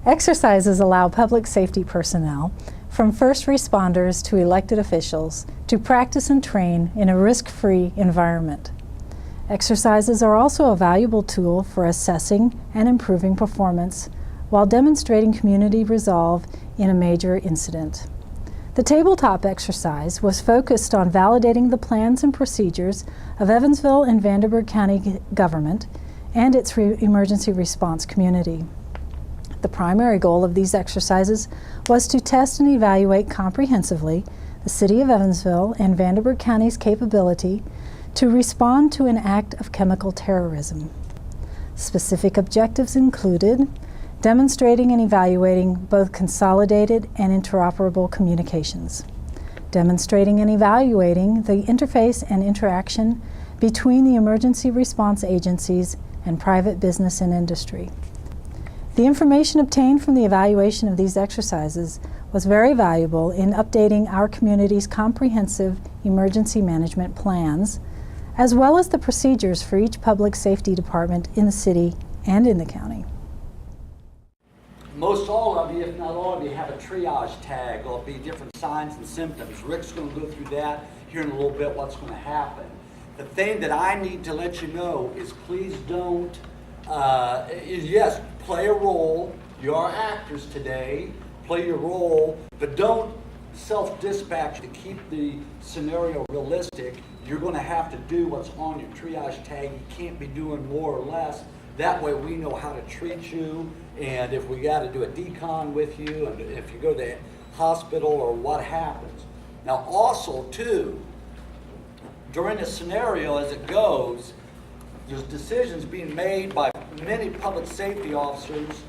Exercises allow public safety personnel, from first responders to elected officials, to practice and train in a risk-free environment. Exercises are also a valuable tool for assessing and improving performance while demonstrating community resolve in a major incident. The tabletop exercise was focused on validating the plans and procedures of Evansville and Vanderburgh County government and its emergency response community. The primary goal of these exercises was to test and evaluate comprehensively the City of Evansville and Vanderburgh County's capability to respond to an act of chemical terrorism. Specific objectives included demonstrating and evaluating both consolidated and interoperable communications, demonstrating and evaluating the interface and interaction between the emergency response agencies and private business and industry. The information obtained from the evaluation of these exercises was very valuable in updating our community's comprehensive emergency management plans, as well as the procedures for each public safety department in the city and in the county. Most all of you, if not all of you, have a triage tag. There'll be different signs and symptoms. Rick's going to go through that here in a little bit, what's going to happen. The thing that I need to let you know is please don't, yes, play a role. You are actors today. Play your role, but don't self-dispatch to keep the scenario realistic. You're going to have to do what's on your triage tag. You can't be doing more or less. That way we know how to treat you, and if we got to do a decon with you, and if you go to the hospital or what happens. Now also too, during the scenario as it goes, there's decisions being made by many public safety officers,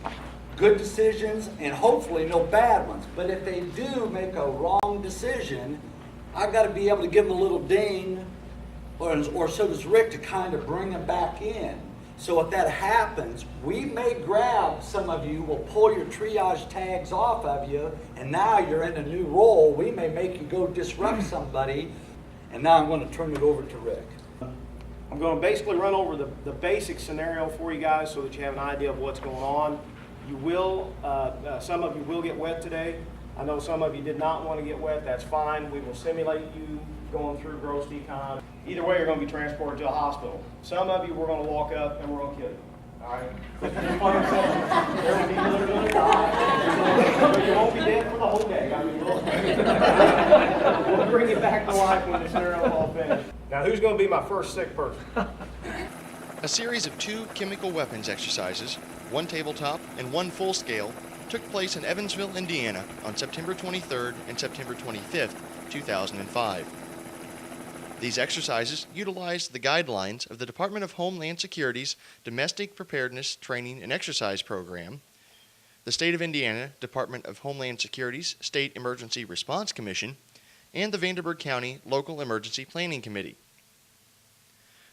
good decisions and hopefully no bad ones. But if they do make a wrong decision, I've got to be able to give them a little ding, or so does Rick, to kind of bring them back in. So if that happens, we may grab some of you, we'll pull your triage tags off of you, and now you're in a new role. We may make you go disrupt somebody, and now I'm going to turn it over to Rick. I'm going to basically run over the basic scenario for you guys so that you have an idea of what's going on. You will, some of you will get wet today. I know some of you did not want to get wet. That's fine. We will simulate you going through gross decon. Either way, you're going to be transported to a hospital. Some of you, we're going to walk up and we're going to kill you. All right? There will be people that are going to die. But you won't be dead for the whole day. I mean, we'll bring you back to life when the scenario is all finished. Now, who's going to be my first sick person? A series of 2 chemical weapons exercises, 1 tabletop and 1 full-scale, took place in Evansville, Indiana on September 23rd and September 25th, 2005. These exercises utilized the guidelines of the Department of Homeland Security's Domestic Preparedness Training and Exercise Program, the State of Indiana Department of Homeland Security's State Emergency Response Commission, and the Vanderburgh County Local Emergency Planning Committee.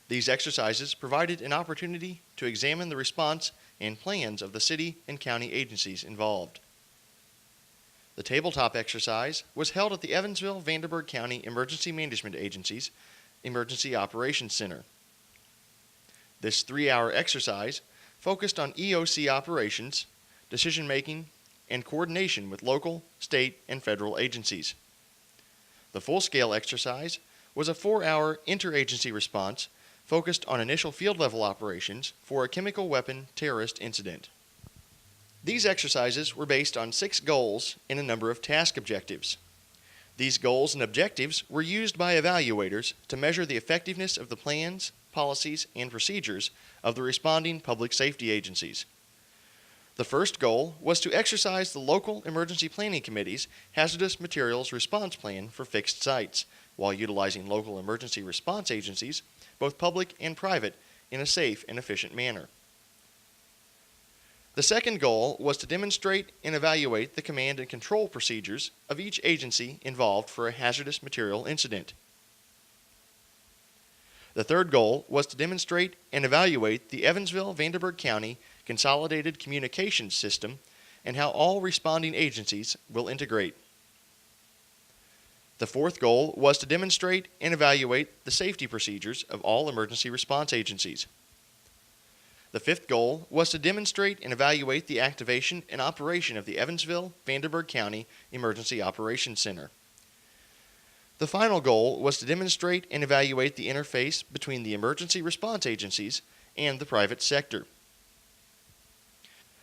These exercises provided an opportunity to examine the response and plans of the city and county agencies involved. The tabletop exercise was held at the Evansville-Vanderburgh County Emergency Management Agency's Emergency Operations Center. This 3-hour exercise focused on EOC operations, decision-making, and coordination with local, state, and federal agencies. The full-scale exercise was a 4-hour interagency response focused on initial field-level operations for a chemical weapon terrorist incident. These exercises were based on 6 goals and a number of task objectives. These goals and objectives were used by evaluators to measure the effectiveness of the plans, policies, and procedures of the responding public safety agencies. The first goal was to exercise the local emergency planning committee's hazardous materials response plan for fixed sites, while utilizing local emergency response agencies, both public and private, in a safe and efficient manner. The second goal was to demonstrate and evaluate the command and control procedures of each agency involved for a hazardous material incident. The third goal was to demonstrate and evaluate the Evansville-Vanderburgh County Consolidated Communications System and how all responding agencies will integrate. The fourth goal was to demonstrate and evaluate the safety procedures of all emergency response agencies. The fifth goal was to demonstrate and evaluate the activation and operation of the Evansville-Vanderburgh County Emergency Operations Center. The final goal was to demonstrate and evaluate the interface between the emergency response agencies and the private sector.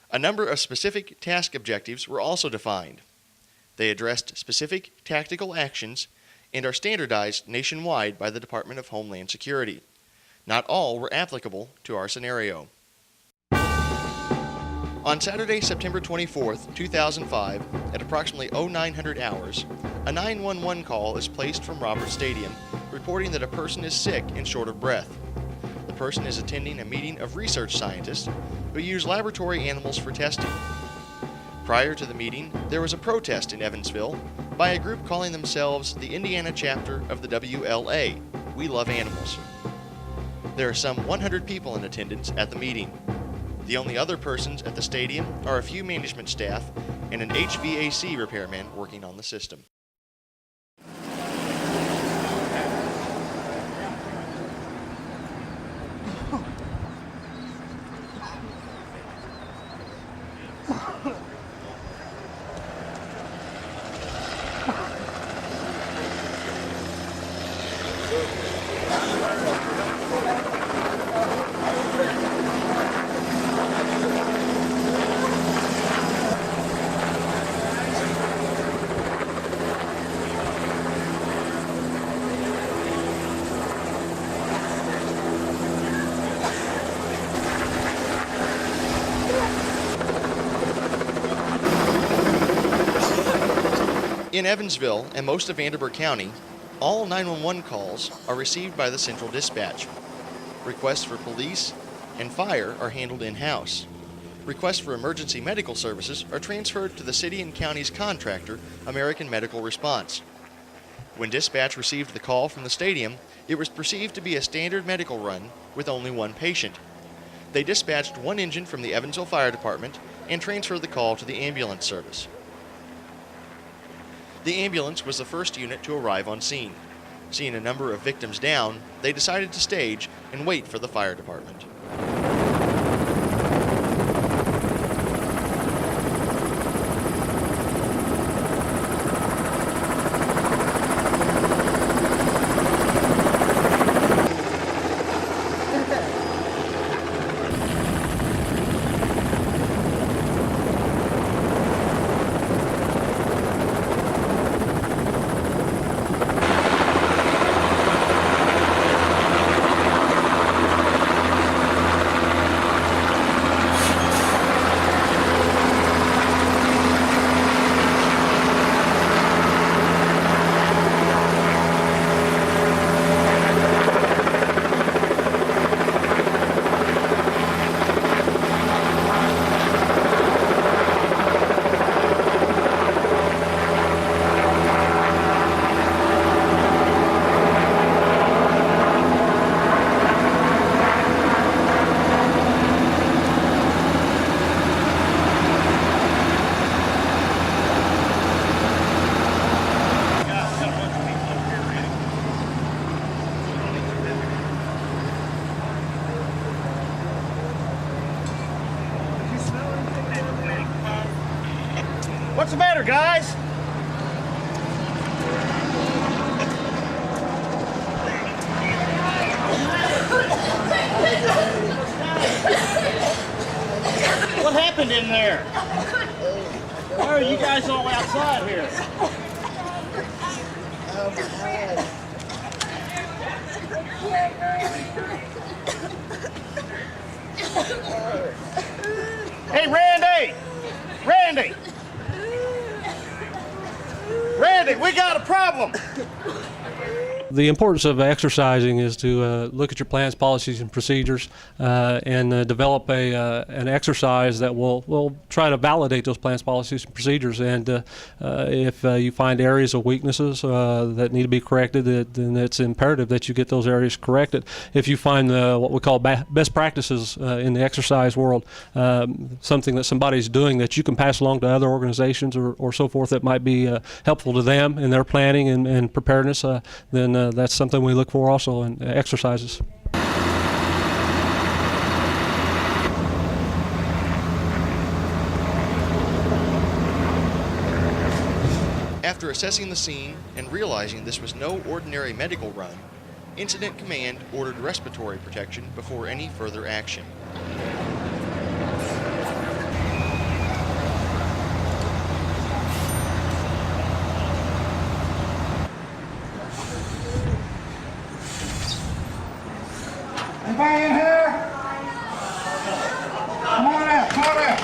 A number of specific task objectives were also defined. They addressed specific tactical actions and are standardized nationwide by the Department of Homeland Security. Not all were applicable to our scenario. On Saturday, September 24th, 2005, at approximately 0900 hours, a 911 call is placed from Roberts Stadium reporting that a person is sick and short of breath. The person is attending a meeting of research scientists who use laboratory animals for testing. Prior to the meeting, there was a protest in Evansville by a group calling themselves the Indiana chapter of the WLA, We Love Animals. There are some 100 people in attendance at the meeting. The only other persons at the stadium are a few management staff and an HVAC repairman working on the system. In Evansville and most of Vanderburgh County, all 911 calls are received by the central dispatch. Requests for police and fire are handled in-house. Requests for emergency medical services are transferred to the city and county's contractor, American Medical Response. When dispatch received the call from the stadium, it was perceived to be a standard medical run with only one patient. They dispatched one engine from the Evansville Fire Department and transferred the call to the ambulance service. The ambulance was the first unit to arrive on scene. Seeing a number of victims down, they decided to stage and wait for the fire department. What's the matter, guys? What happened in there? Why are you guys all outside here? Hey, Randy! Randy! Randy, we got a problem! The importance of exercising is to look at your plans, policies, and procedures, and develop an exercise that will try to validate those plans, policies, and procedures. And if you find areas of weaknesses that need to be corrected, then it's imperative that you get those areas corrected. If you find what we call best practices in the exercise world, something that somebody's doing that you can pass along to other organizations or so forth that might be helpful to them in their planning and preparedness, then that's something we look for also in exercises. After assessing the scene and realizing this was no ordinary medical run, Incident Command ordered respiratory protection before any further action. Anybody in here? Come on out, come on out.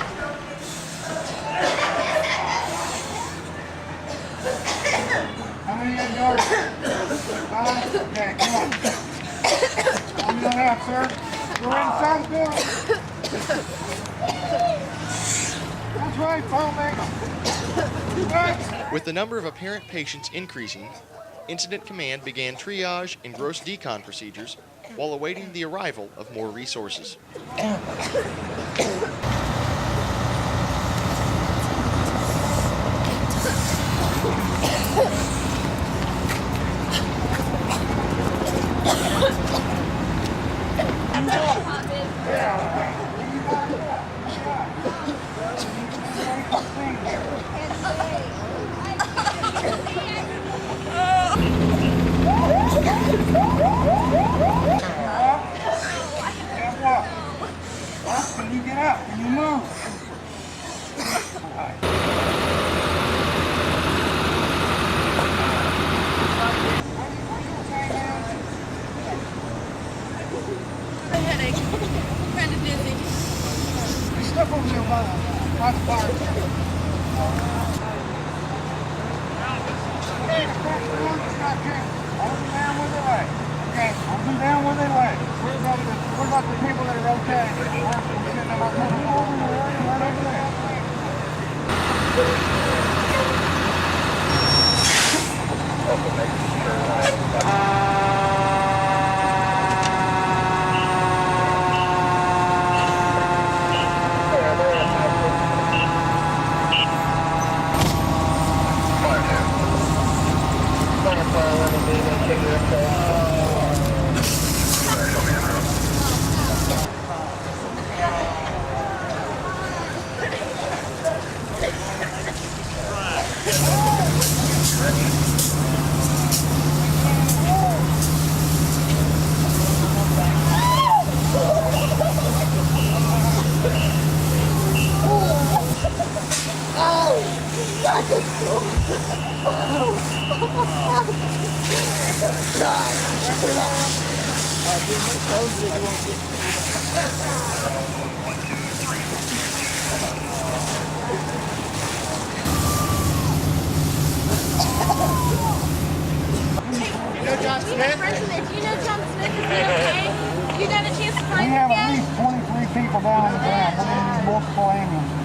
How many of you are? 5? Okay, come on. Come on out, sir. We're in some good. That's right, Paul. Right. With the number of apparent patients increasing, Incident Command began triage and gross decon procedures while awaiting the arrival of more resources. Can you get up? Can you move? Headache. Kind of dizzy. Step over there by the fire. Hold them down where they lay. Okay, hold them down where they lay. What about the people that are okay? Over there, right over there. John Smith? Do you know John Smith? Is he okay? You got a chance to We find have him at yet? least 23 people down on the ground. We're going to need multiple ambulances.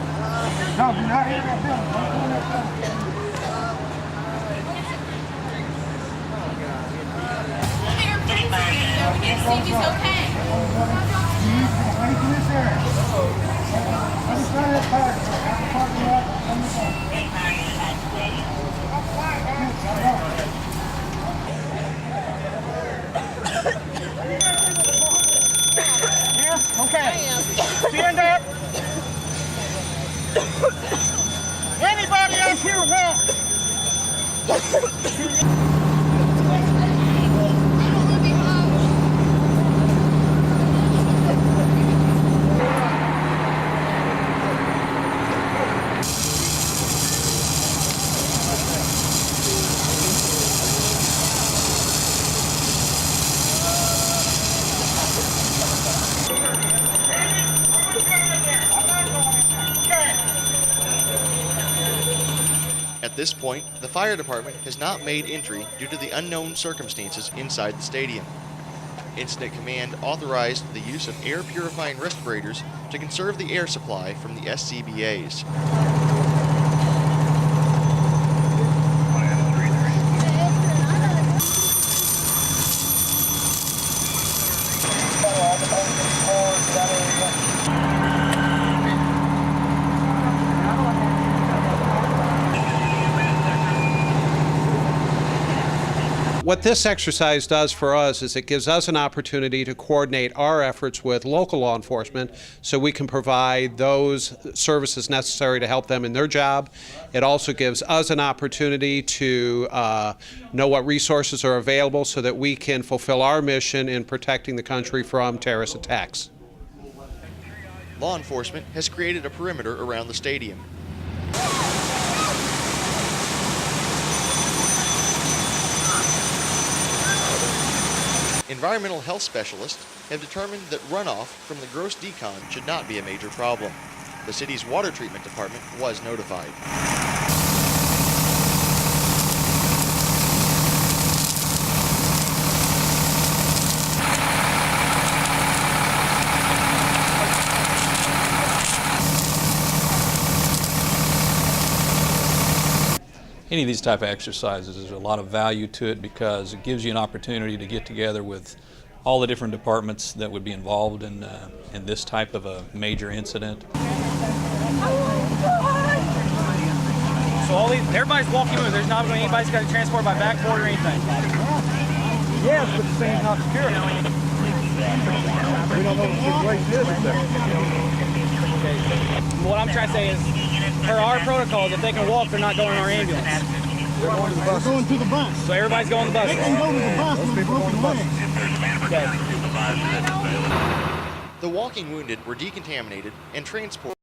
No, do not hit that building. Don't go in that building. They're friends again, so we need to see if he's okay. Wait in this area. Let me try that park. Parking lot. Let me go. Yeah? Okay. Stand up. Anybody else here walk? At this point, the fire department has not made entry due to the unknown circumstances inside the stadium. Incident Command authorized the use of air purifying respirators to conserve the air supply from the SCBAs. What this exercise does for us is it gives us an opportunity to coordinate our efforts with local law enforcement so we can provide those services necessary to help them in their job. It also gives us an opportunity to know what resources are available so that we can fulfill our mission in protecting the country from terrorist attacks. Law enforcement has created a perimeter around the stadium. Environmental health specialists have determined that runoff from the gross decon should not be a major problem. The city's water treatment department was notified. Any of these type of exercises, there's a lot of value to it because it gives you an opportunity to get together with all the different departments that would be involved in this type of a major incident. So everybody's walking in. There's not going to anybody's got to transport by backboard or anything. Yes, but the thing's not secure. We don't know what the situation is. What I'm trying to say is, per our protocols, if they can walk, they're not going in our ambulance. They're going to the bus. So everybody's going to the bus. They can go to the bus with broken legs. The walking wounded were decontaminated and transported